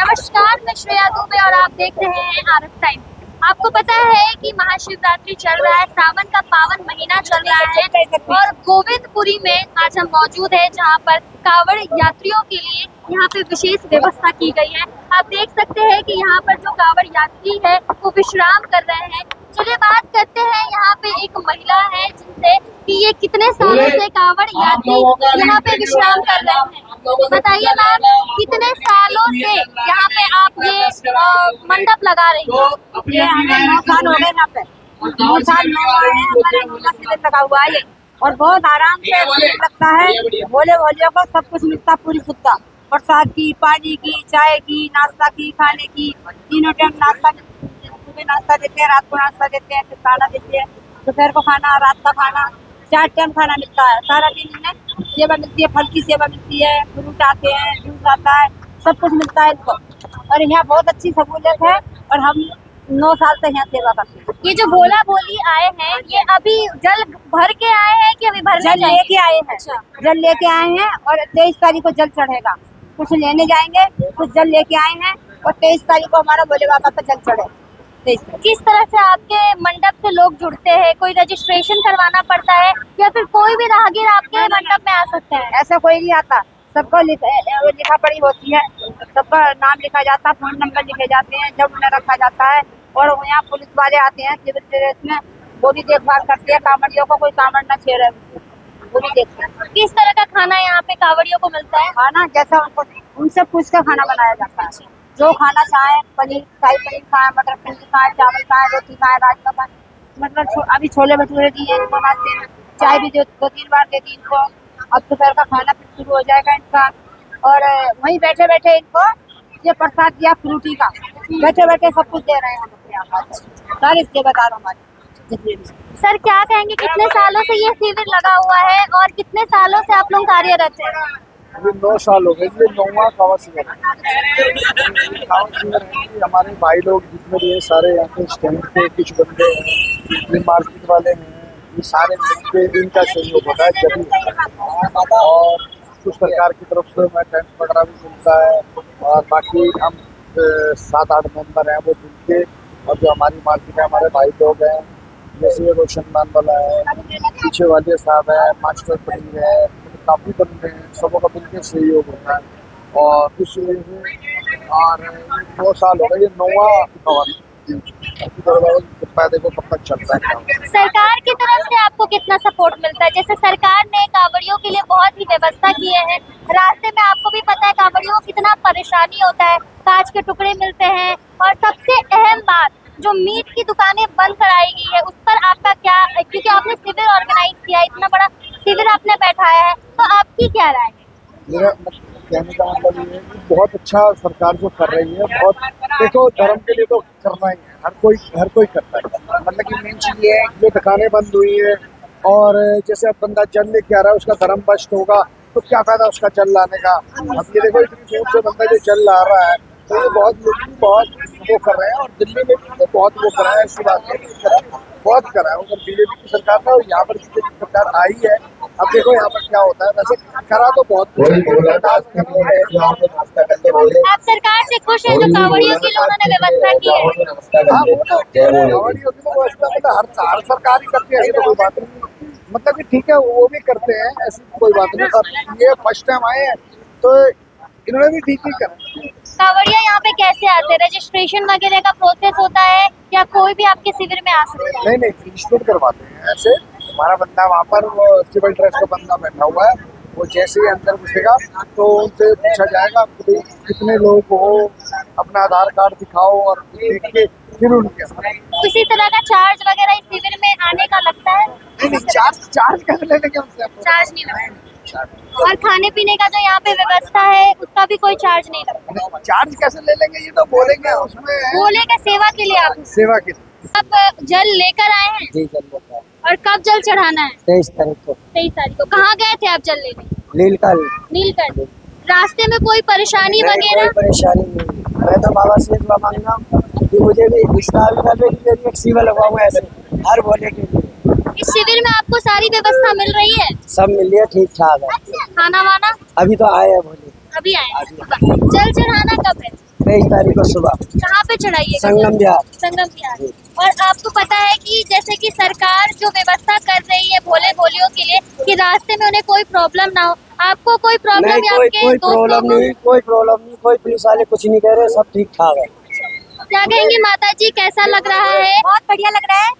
नमस्कार, मैं श्रेया दुबे और आप देख रहे हैं आरएफ टाइम। आपको पता है कि महाशिवरात्रि चल रहा है, सावन का पावन महीना चल रहा है और गोविंदपुरी में आज हम मौजूद है जहां पर कांवड़ यात्रियों के लिए यहाँ पे विशेष व्यवस्था की गई है। आप देख सकते हैं कि यहाँ पर जो कांवड़ यात्री है वो विश्राम कर रहे हैं। चलिए बात करते हैं यहाँ पे एक महिला है जिनसे कि ये कितने सालों से कांवड़ यात्री यहाँ पे विश्राम कर रहे हैं। बताइए मैम, कितने सालों से यहाँ पे आप ये मंडप लगा रही हैं? ये हमें 9 साल हो गए यहाँ पे। 9 साल में आए हैं, हमारा झूला शिविर लगा हुआ है और बहुत आराम से लगता है। भोले भोलियों को सब कुछ मिलता, पूरी सुविधा, प्रसाद की, पानी की, चाय की, नाश्ता की, खाने की, तीनों टाइम नाश्ता। सुबह नाश्ता देते हैं, रात को नाश्ता देते हैं, फिर खाना देते हैं, दोपहर को खाना, रात का खाना, 4 टाइम खाना मिलता है। सारा दिन इन्हें सेवा मिलती है, फल की सेवा मिलती है, फ्रूट आते हैं, जूस आता है, सब कुछ मिलता है इनको। और यहाँ बहुत अच्छी सहूलियत है और हम 9 साल से यहाँ सेवा करते हैं। ये जो भोला भोली आए हैं, ये अभी जल भर के आए हैं कि अभी भरने जल लेके आए हैं? जल लेके आए हैं और 23 तारीख को जल चढ़ेगा। कुछ लेने जाएंगे, कुछ जल लेके आए हैं और 23 तारीख को हमारा भोले बाबा का जल चढ़े। किस तरह से आपके मंडप से लोग जुड़ते हैं? कोई रजिस्ट्रेशन करवाना पड़ता है या फिर कोई भी राहगीर आपके मंडप में आ सकता है? ऐसा कोई नहीं आता, सबको लिखा पढ़ी होती है, सबका नाम लिखा जाता है, फोन नंबर लिखे जाते हैं, जब उन्हें रखा जाता है। और यहाँ पुलिस वाले आते हैं सिविल ड्रेस में, वो भी देखभाल करते हैं कांवड़ियों को कोई कांवड़ न छेड़े, वो भी देखते हैं। किस तरह का खाना यहाँ पे कांवड़ियों को मिलता है? खाना जैसा उनको उनसे पूछ कर खाना बनाया जाता है। जो खाना चाहे, पनीर, शाही पनीर खाए, मटर पनीर खाए, चावल खाए, रोटी खाए, राजमा खाए, मतलब अभी छोले भटूरे दिए इनको नाश्ते में, चाय भी 2-3 बार दे दी इनको। अब दोपहर का खाना फिर शुरू हो जाएगा इनका। और वहीं बैठे बैठे इनको ये प्रसाद दिया फ्रूटी का, बैठे बैठे सब कुछ दे रहे हैं हम अपने यहाँ सारे सेवादार हमारे जितने भी। सर क्या कहेंगे, कितने सालों से ये शिविर लगा हुआ है और कितने सालों से आप लोग कार्यरत हैं? अभी 9 साल हो गए, ये 9वां कांवड़ शिविर है। कांवड़ शिविर है कि हमारे भाई लोग जितने भी हैं सारे यहाँ पे स्टैंड पे कुछ बंदे हैं, ये मार्केट वाले हैं, ये सारे मिलके इनका सहयोग होता है जब। और कुछ सरकार की तरफ से हमें टेंट वगैरह भी मिलता है और बाकी हम 7-8 मेंबर हैं वो मिलके। और जो हमारी मार्केट है, हमारे भाई लोग हैं, जैसे ये रोशनमान वाला है, पीछे वाले साहब है, मास्टर पनीर है, काफ़ी बंदे हैं, सबों का मिलकर सहयोग होता है। और कुछ और 9 साल हो गए, ये 9वां कांवड़ देखो कब तक चलता है। सरकार की तरफ से आपको कितना सपोर्ट मिलता है? जैसे सरकार ने कांवड़ियों के लिए बहुत ही व्यवस्था की है, रास्ते में आपको भी पता है कांवड़ियों को कितना परेशानी होता है, कांच के टुकड़े मिलते हैं। और सबसे अहम बात, जो मीट की दुकानें बंद कराई गई है, उस पर आपका क्या, क्योंकि आपने शिविर ऑर्गेनाइज किया, इतना बड़ा शिविर आपने बैठाया है, तो आपकी क्या राय है? मेरा कहने का मतलब ये है कि बहुत अच्छा सरकार जो कर रही है, बहुत देखो धर्म के लिए तो करना ही है, हर कोई करता है। मतलब कि मेन चीज ये है, ये दुकानें बंद हुई है और जैसे अब बंदा जल लेके आ रहा है, उसका धर्म भ्रष्ट होगा तो क्या फायदा उसका जल लाने का। अब ये देखो इतनी दूर से बंदा जो जल ला रहा है, तो ये बहुत वो कर रहे हैं। और दिल्ली में भी बहुत वो करा है, ऐसी बात है, बहुत करा है उधर बीजेपी की सरकार ने, और यहाँ पर बीजेपी की सरकार आई है। अब देखो यहाँ पर क्या होता है, वैसे करा तो बहुत। आप सरकार से खुश हैं जो कांवड़ियों के लिए उन्होंने व्यवस्था की है? हाँ, वो तो कांवड़ियों की तो व्यवस्था मतलब हर सरकार ही करती है, ऐसी तो कोई बात नहीं। मतलब कि ठीक है, वो भी करते हैं, ऐसी कोई बात नहीं। और ये फर्स्ट टाइम आए हैं तो इन्होंने भी ठीक ही करा। कांवड़िया यहाँ पे कैसे आते हैं? रजिस्ट्रेशन वगैरह का प्रोसेस होता है या कोई भी आपके शिविर में आ सकता है? नहीं, रजिस्टर करवाते हैं। ऐसे हमारा बंदा वहाँ पर, वो सिविल ड्रेस का बंदा बैठा हुआ है, वो जैसे ही अंदर घुसेगा तो उनसे पूछा जाएगा कितने लोग हो, अपना आधार कार्ड दिखाओ और देख के फिर उनके किसी तरह का चार्ज वगैरह इस शिविर में आने का लगता है? नहीं, चार्ज कैसे ले लेंगे उनसे? चार्ज नहीं लगता। और खाने पीने का जो यहाँ पे व्यवस्था है उसका भी कोई चार्ज नहीं लगता? चार्ज कैसे ले लेंगे, ये तो बोलेंगे उसमें। बोलेगा सेवा के लिए आप? सेवा के लिए। अब जल लेकर आए हैं? जी जल लेकर। और कब जल चढ़ाना है? 23 तारीख को। 23 तारीख को। कहाँ गए थे आप जल लेने? नीलकंठ। रास्ते में कोई परेशानी वगैरह? कोई परेशानी नहीं, मैं तो बाबा से दुआ मांगना कि मुझे भी इस साल का एक शिविर लगवाओ ऐसे हर भोले के लिए। इस शिविर में आपको सारी व्यवस्था मिल रही है? सब मिल रही है, ठीक ठाक है। अच्छा, खाना वाना? अभी तो आए हैं भोले। अभी आए। जल चढ़ाना कब है? 23 तारीख को सुबह कहाँ पे चढ़ाइएगा? संगम विहार। संगम विहार। और आपको पता है कि जैसे कि सरकार जो व्यवस्था कर रही है भोले भोलियों के लिए कि रास्ते में उन्हें कोई प्रॉब्लम ना हो, आपको कोई प्रॉब्लम नहीं, या कोई आपके कोई दोस्तों प्रॉब्लम को? नहीं, कोई प्रॉब्लम नहीं, कोई पुलिस वाले कुछ नहीं कह रहे, सब ठीक ठाक है। क्या कहेंगी माता जी, कैसा लग रहा है? बहुत बढ़िया लग रहा है।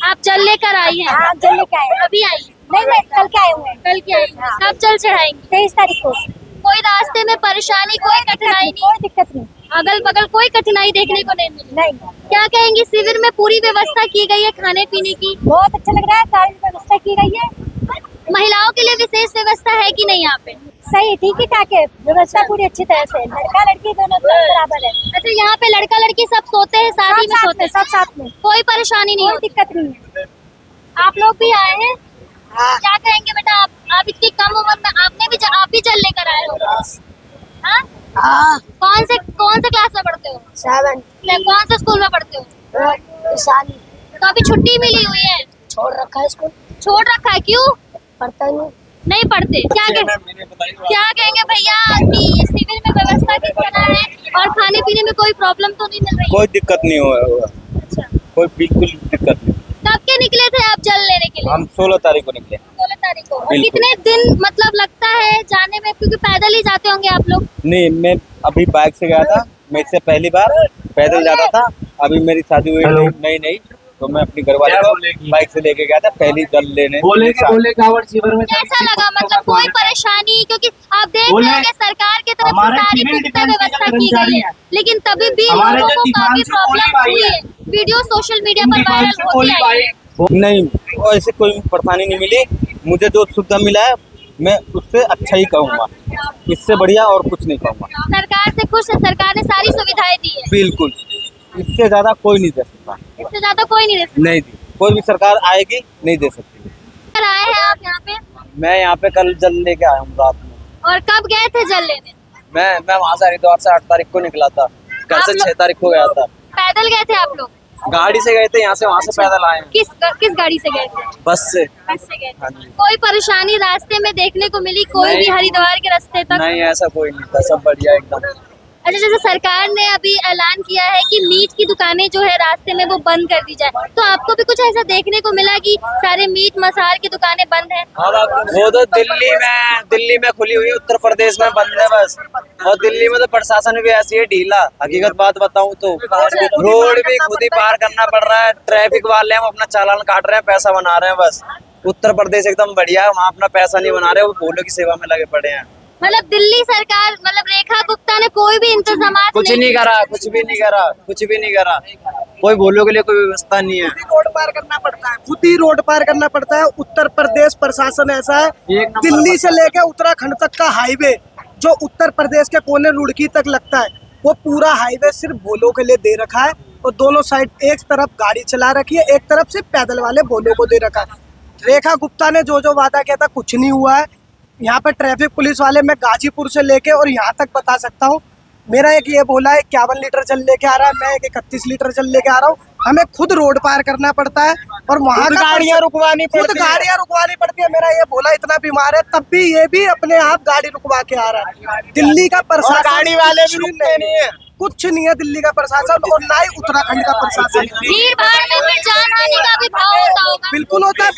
आप जल लेकर आई हैं? हाँ, जल लेके आए। अभी आई? नहीं, कल के आए हुए हैं। कल के आई? कब जल चढ़ाएंगी? 23 तारीख को। कोई रास्ते में परेशानी, कोई कठिनाई नहीं? कोई दिक्कत नहीं। अगल बगल कोई कठिनाई देखने को नहीं मिली? नहीं, क्या कहेंगी, शिविर में पूरी व्यवस्था की गई है खाने पीने की? बहुत अच्छा लग रहा है, सारी व्यवस्था की गई है। महिलाओं के लिए विशेष व्यवस्था है कि नहीं यहाँ पे? सही, ठीक ही ठाक है, व्यवस्था पूरी अच्छी तरह से, लड़का लड़की दोनों बराबर है। अच्छा, यहाँ पे लड़का लड़की सब सोते हैं, शादी में सोते हैं? सब साथ में, कोई परेशानी नहीं कोई होती? दिक्कत नहीं है। आप लोग भी आए हैं? हाँ। क्या कहेंगे बेटा, आप इतनी कम उम्र में आप भी जल लेकर आए हो? हाँ? हाँ, कौन से क्लास में पढ़ते हो? 7 कौन से स्कूल में पढ़ते हो? ईशानी तो अभी छुट्टी मिली हुई है? छोड़ रखा है स्कूल, छोड़ रखा है, क्यों? पढ़ता नहीं। नहीं पढ़ते? क्या कहेंगे भैया कि शिविर में व्यवस्था किस तरह है और खाने पीने में कोई प्रॉब्लम तो नहीं मिल रही है? कोई दिक्कत नहीं हुआ, अच्छा, कोई बिल्कुल दिक्कत नहीं। कब के निकले थे आप जल लेने के लिए? हम 16 तारीख को निकले। 16 तारीख को। और बिल्कुल। कितने दिन मतलब लगता है जाने में, क्योंकि पैदल ही जाते होंगे आप लोग? नहीं, मैं अभी बाइक से गया था, मैं इससे पहली बार पैदल जाता था। अभी मेरी शादी हुई नई तो मैं अपनी घरवाली को बाइक से लेके गया था पहली जल लेने। कावड़ शिविर में कैसा लगा, मतलब कोई परेशानी? क्योंकि आप देख रहे हैं कि सरकार की तरफ से हमारे सारी सिविल पुख्ता डिफेंस व्यवस्था के की गई कर्मचारी है, हैं। लेकिन तभी भी हमारे लोगों जो को काफी दीपांशु प्रॉब्लम गोली भाई हुई है। है। वीडियो सोशल मीडिया पर वायरल होती आई है। नहीं, ऐसे कोई परेशानी नहीं मिली। मुझे जो सुविधा मिला है मैं उससे अच्छा ही कहूँगा, इससे बढ़िया और कुछ नहीं कहूँगा। सरकार से खुश है? सरकार ने सारी सुविधाएं दी है? बिल्कुल, इससे ज्यादा कोई नहीं दे सकता। इससे ज्यादा कोई नहीं दे सकता। नहीं दी, कोई भी सरकार आएगी नहीं दे सकती। कल आए हैं आप यहाँ पे? मैं यहाँ पे कल जल लेके आया हूँ रात में। और कब गए थे जल लेने? मैं वहाँ से हरिद्वार से 8 तारीख को निकला था, घर से 6 तारीख को गया था। पैदल गए थे आप लोग? गाड़ी से गए थे, यहाँ से वहाँ से पैदल आए हैं। किस गाड़ी से गए थे? बस से। बस से गए थे। हाँ जी। कोई परेशानी रास्ते में देखने को मिली कोई भी नहीं। हरिद्वार के रास्ते तक? नहीं, ऐसा कोई नहीं था, सब बढ़िया एकदम। अच्छा, जैसे सरकार ने अभी ऐलान किया है कि मीट की दुकानें जो है रास्ते में वो बंद कर दी जाए, तो आपको भी कुछ ऐसा देखने को मिला कि सारे मीट मसाल की दुकानें बंद हैं? वो तो दिल्ली में खुली हुई, उत्तर प्रदेश में बंद है बस। और दिल्ली में तो प्रशासन भी ऐसी है ढीला, हकीकत बात बताऊं तो रोड भी खुद ही पार करना पड़ रहा है। ट्रैफिक वाले हम अपना चालान काट रहे हैं, पैसा बना रहे हैं बस। उत्तर प्रदेश एकदम बढ़िया है, वहाँ अपना पैसा नहीं बना रहे, वो भोलों की सेवा में लगे पड़े हैं। मतलब दिल्ली सरकार, मतलब रेखा गुप्ता ने कोई भी इंतजाम कुछ नहीं करा, कुछ भी नहीं करा। कोई भोलों के लिए कोई व्यवस्था नहीं है। रोड पार करना पड़ता है, खुद ही रोड पार करना पड़ता है। उत्तर प्रदेश प्रशासन ऐसा है, दिल्ली से लेकर उत्तराखंड तक का हाईवे जो उत्तर प्रदेश के कोने रुड़की तक लगता है, वो पूरा हाईवे सिर्फ भोलों के लिए दे रखा है। और दोनों साइड एक तरफ गाड़ी चला रखी है, एक तरफ से पैदल वाले भोलों को दे रखा है। रेखा गुप्ता ने जो वादा किया था कुछ नहीं हुआ है। यहाँ पे ट्रैफिक पुलिस वाले मैं गाजीपुर से लेके और यहाँ तक बता सकता हूँ, मेरा एक ये बोला है 51 लीटर जल लेके आ रहा है, मैं एक 31 लीटर जल लेके आ रहा हूँ। हमें खुद रोड पार करना पड़ता है और वहाँ गाड़ियाँ रुकवानी पड़ती है। मेरा ये बोला इतना बीमार है तब भी ये भी अपने आप गाड़ी रुकवा के आ रहा है। दिल्ली का प्रशासन, गाड़ी वाले भी रुकते नहीं है, कुछ नहीं है दिल्ली का प्रशासन और ना ही उत्तराखंड का प्रशासन। भीड़ भाड़ में फिर जान हानि का भी भाव होता होगा? बिल्कुल होता है,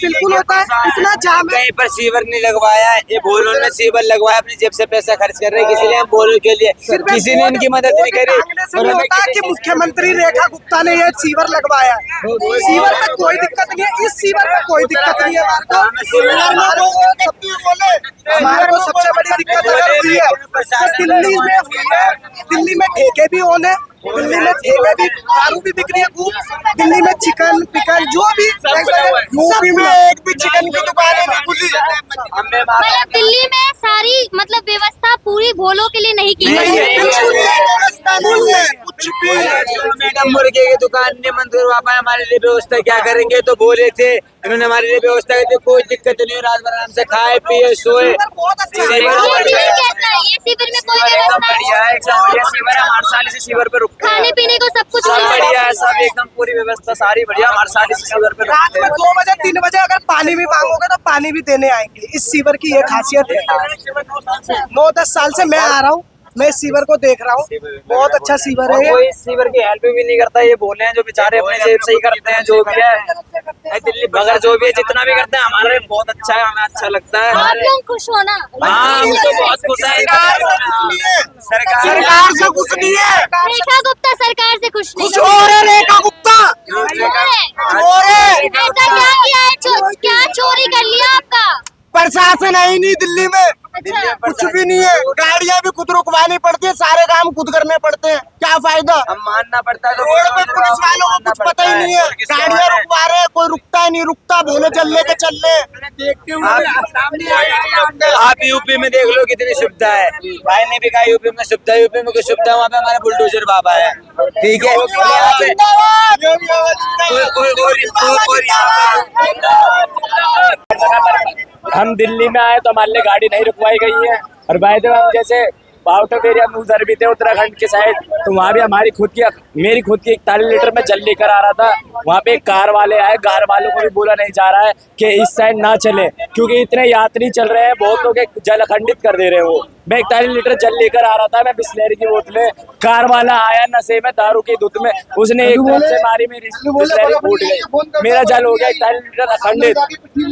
इतना जाम है। कहीं पर सीवर नहीं लगवाया है, ये भोलों ने सीवर लगवाया, अपनी जेब से पैसा खर्च कर रहे हैं, इसलिए हम भोलों के लिए किसी ने इनकी मदद नहीं करी। और होता है कि मुख्यमंत्री रेखा गुप्ता ने ये सीवर लगवाया है। सीवर में कोई दिक्कत नहीं है, इस सीवर में कोई दिक्कत नहीं है। हमारे को सबसे बड़ी दिक्कत अगर हुई है तो दिल्ली में ठेके भी होने, दिल्ली में ठेके भी, दारू भी बिक रही है खूब, दिल्ली में चिकन पिकन जो भी, यूपी में एक भी चिकन की दुकानें नहीं खुली। मतलब दिल्ली में सारी मतलब व्यवस्था पूरी भोलों के लिए नहीं की गई है? कुछ भी मैडम मुर्गे की दुकान ने मंदिर वापस हमारे लिए व्यवस्था क्या करेंगे तो बोले थे, इन्होंने हमारे लिए व्यवस्था की थी, कोई दिक्कत नहीं, रात भर आराम से खाए पिए सोए। बहुत अच्छा है। ये शिविर कैसा है? ये शिविर में कोई व्यवस्था बढ़िया है, एकदम बढ़िया शिविर है, हमारे साल से शिविर पे रुकते हैं। खाने पीने को सब कुछ सब मिल बढ़िया रहा है, सब एकदम पूरी व्यवस्था सारी बढ़िया, हमारे साल से शिविर पे रात रुकते में हैं। 2 बजे 3 बजे अगर पानी भी मांगोगे तो पानी भी देने आएंगे। इस सीवर की ये खासियत है। 9-10 साल से मैं आ रहा हूँ, मैं इस सीवर को देख रहा हूँ, बहुत अच्छा सीवर है ये। कोई सीवर की हेल्प भी नहीं करता, ये बोल रहे हैं जो बेचारे अपने जेब से ही करते हैं जो भी है दिल्ली, मगर जो भी है जितना भी करते हैं हमारे लिए बहुत अच्छा है, हमें अच्छा लगता है। आप लोग खुश हो ना? हाँ, हम तो बहुत खुश हैं। सरकार से कुछ नहीं है, रेखा गुप्ता सरकार से खुश नहीं कुछ और है रेखा गुप्ता। ऐसा क्या किया है? क्या चोरी कर लिया आपका? प्रशासन है ही नहीं दिल्ली में, अच्छा, कुछ भी नहीं है। गाड़ियाँ भी खुद रुकवानी पड़ती है, सारे काम खुद करने पड़ते हैं, क्या फायदा। हम मानना पड़ता है तो रोड पे पुलिस वालों को कुछ पता ही नहीं है, गाड़ियाँ रुकवा रहे हैं, कोई रुकता ही नहीं, रुकता भोले चलने के चलने। आप यूपी में देख लो कितनी सुविधा है, भाई ने भी कहा यूपी में सुविधा, यूपी में कुछ सुविधा, वहाँ पे हमारे बुलडोजर बाबा है, ठीक है। हम दिल्ली में आए तो हमारे लिए गाड़ी नहीं रुकवाई गई है। और बाय द वे हम जैसे आउट ऑफ एरिया में उधर भी थे उत्तराखंड के साइड, तो वहाँ भी मेरी खुद की 41 लीटर में जल लेकर आ रहा था। वहाँ पे एक कार वाले आए, कार वालों को भी बोला नहीं जा रहा है कि इस साइड ना चले, क्योंकि इतने यात्री चल रहे हैं, बहुत लोग एक जल अखंडित कर दे रहे हैं। वो मैं 41 लीटर जल लेकर आ रहा था, मैं बिस्लेरी की बोतलें, कार वाला आया नशे में, दारू की धुत में, उसने एक तरफ से मारी, मेरी बिस्लेरी फूट गई, मेरा जल हो गया 41 लीटर अखंडित।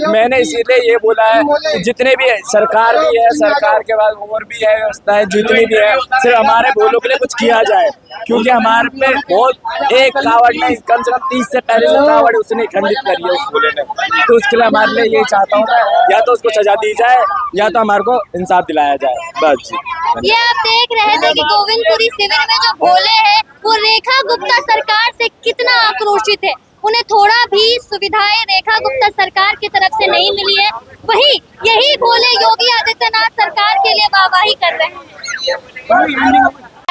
मैंने इसीलिए ये बोला है कि जितने भी सरकार भी है, सरकार के बाद और भी है व्यवस्था है, जितनी भी है, सिर्फ हमारे भोलों के लिए कुछ किया जाए, क्योंकि हमारे पे बहुत एक कावड़ नहीं, कम से कम 30 से 45 कावड़ उसने खंडित करी है उस भोले ने। तो उसके लिए हमारे लिए यही चाहता हूँ मैं, या तो उसको सजा दी जाए या तो हमारे को इंसाफ दिलाया जाए, बस। ये आप देख रहे थे कि गोविंदपुरी शिविर में जो भोले हैं वो रेखा गुप्ता सरकार से कितना आक्रोशित है। उन्हें थोड़ा भी सुविधाएं रेखा गुप्ता सरकार की तरफ से नहीं मिली है। वही यही भोले योगी आदित्यनाथ सरकार के लिए वाहवाही कर रहे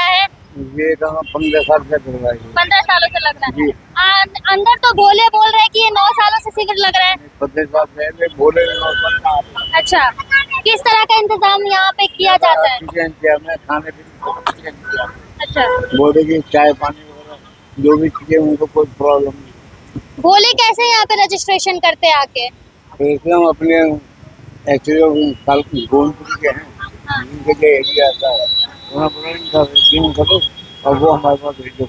हैं। ये कहाँ 15 साल से चल रहा है, 15 सालों से लग रहा है। अंदर तो भोले बोल रहे हैं कि ये 9 सालों से शिविर लग रहा है। 15 साल से बोले। अच्छा, किस तरह का इंतजाम यहाँ पे किया जाता है? खाने पीने, अच्छा, बोले की चाय पानी वगैरह जो भी चीजें उनको कोई प्रॉब्लम नहीं। भोले कैसे यहाँ पे रजिस्ट्रेशन करते हैं आके? तो हम अपने एक्चुअली गोविंदपुरी के हैं, उनके जो एरिया आता है वहाँ पर इनका रजिस्ट्रेशन करो और वो हमारे पास भेजो।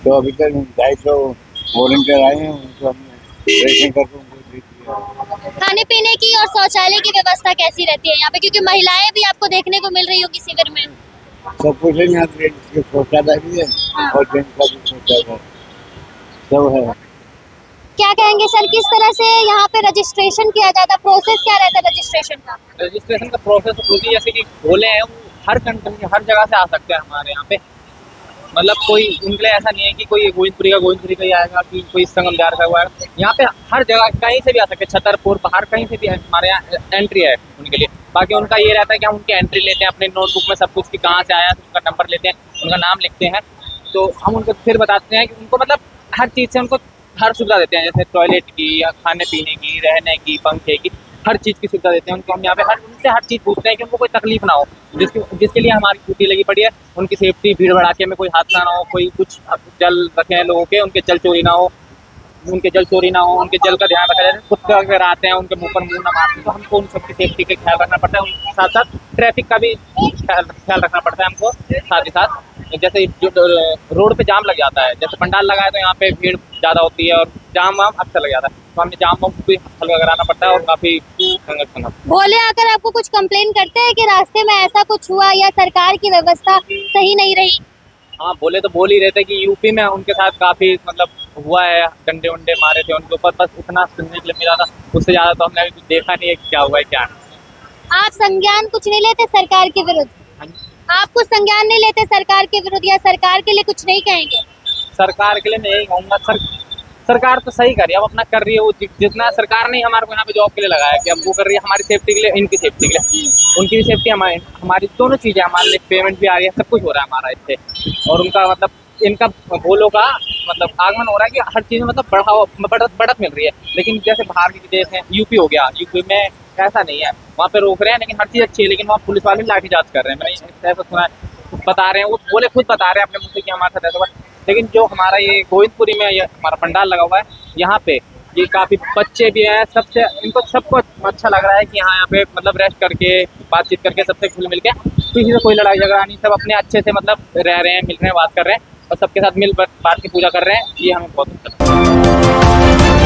तो अभी तक 250 वॉलंटियर आए हैं, उनको हमने रजिस्ट्रेशन करके उनको दे दिया। खाने पीने की और शौचालय की व्यवस्था कैसी रहती है यहाँ पे, क्योंकि महिलाएं भी आपको देखने को मिल रही होगी शिविर में? सब कुछ है यहाँ पे, शौचालय भी है और जेंट्स का भी शौचालय सब है। क्या कहेंगे सर, किस तरह से यहाँ पे रजिस्ट्रेशन किया जाता है? प्रोसेस क्या रहता है रजिस्ट्रेशन का? रजिस्ट्रेशन का प्रोसेस होती है जैसे कि भोले हैं वो हर कंट्री हर जगह से आ सकते हैं हमारे यहाँ पे, मतलब कोई उनके लिए ऐसा नहीं है कि कोई गोविंदपुरी का ही आएगा कि कोई संगमदार का हुआ है। यहाँ पे हर जगह कहीं से भी आ सकते हैं, छतरपुर बाहर कहीं से भी हमारे यहाँ एंट्री है उनके लिए। बाकी उनका ये रहता है कि हम उनकी एंट्री लेते हैं अपने नोटबुक में, सब कुछ की कहाँ से आया, उनका नंबर लेते हैं, उनका नाम लिखते हैं, तो हम उनको फिर बताते हैं कि उनको मतलब हर चीज़ से उनको हर सुविधा देते हैं, जैसे टॉयलेट की या खाने पीने की, रहने की, पंखे की, हर चीज़ की सुविधा देते हैं उनको। हम यहाँ पे उनसे हर चीज़ पूछते हैं कि उनको कोई तकलीफ ना हो, जिसके लिए हमारी ड्यूटी लगी पड़ी है। उनकी सेफ्टी, भीड़ भड़ाके में कोई हादसा ना हो, कोई कुछ जल रखे हैं लोगों के, उनके जल चोरी ना हो, उनके जल का ध्यान रखा जाए। कुत्ते वगैरह आते हैं उनके मुंह पर मुंह ना मारते, तो हमको उन सबकी सेफ्टी का ख्याल रखना पड़ता है। उनके साथ साथ ट्रैफिक का भी ख्याल रखना पड़ता है हमको। साथ ही साथ जैसे जो रोड पे जाम लग जाता है, जैसे पंडाल लगा है तो यहाँ पे भीड़ ज़्यादा होती है और जाम वाम अक्सर लग जाता है, तो हमें जाम वाम भी हल्का कराना पड़ता है और काफ़ी संघर्ष करना। भोले आकर आपको कुछ कंप्लेन करते हैं कि रास्ते में ऐसा कुछ हुआ या सरकार की व्यवस्था सही नहीं रही? हाँ, बोले तो बोल ही रहते कि यूपी में उनके साथ काफ़ी मतलब हुआ है, डंडे वंडे मारे थे उनके ऊपर, बस इतना सुनने के लिए मिला था, उससे ज़्यादा तो हमने कुछ देखा नहीं है क्या हुआ है क्या नहीं। आप संज्ञान कुछ नहीं लेते सरकार के विरुद्ध? आप कुछ संज्ञान नहीं लेते सरकार के विरुद्ध या सरकार के लिए कुछ नहीं कहेंगे? सरकार के लिए मैं यही कहूँगा, सरकार तो सही कर रही है, अब अपना कर रही है वो, जितना सरकार ने हमारे को यहाँ पे जॉब के लिए लगाया कि अब वो कर रही है हमारी सेफ्टी के लिए, इनकी सेफ्टी के लिए, उनकी भी सेफ्टी, हमारी दोनों चीज़ें, हमारे लिए पेमेंट भी आ रही है, सब कुछ हो रहा है हमारा इससे। और उनका मतलब इनका भोलों का मतलब आगमन हो रहा है कि हर चीज़ में मतलब बढ़त मिल रही है। लेकिन जैसे बाहर के देश हैं, यूपी हो गया, यूपी में ऐसा नहीं है, वहाँ पे रोक रहे हैं लेकिन हर चीज़ अच्छी है, लेकिन वहाँ पुलिस वाले लाठीचार्ज कर रहे हैं। मैंने ऐसा सुना है, बता रहे हैं, वो बोले खुद बता रहे हैं अपने मुँह से कि हमारे साथ ऐसा हुआ। लेकिन जो हमारा ये गोविंदपुरी में ये हमारा पंडाल लगा हुआ है, यहाँ पे ये काफी बच्चे भी हैं, सबसे इनको सबको अच्छा लग रहा है कि हाँ यहाँ पे मतलब रेस्ट करके बातचीत करके सबसे घुल मिल के किसी से कोई लड़ाई झगड़ा नहीं, सब अपने अच्छे से मतलब रह रहे हैं, मिल रहे हैं, बात कर रहे हैं और सबके साथ मिल बात की पूजा कर रहे हैं। ये हमें बहुत अच्छा लगता है।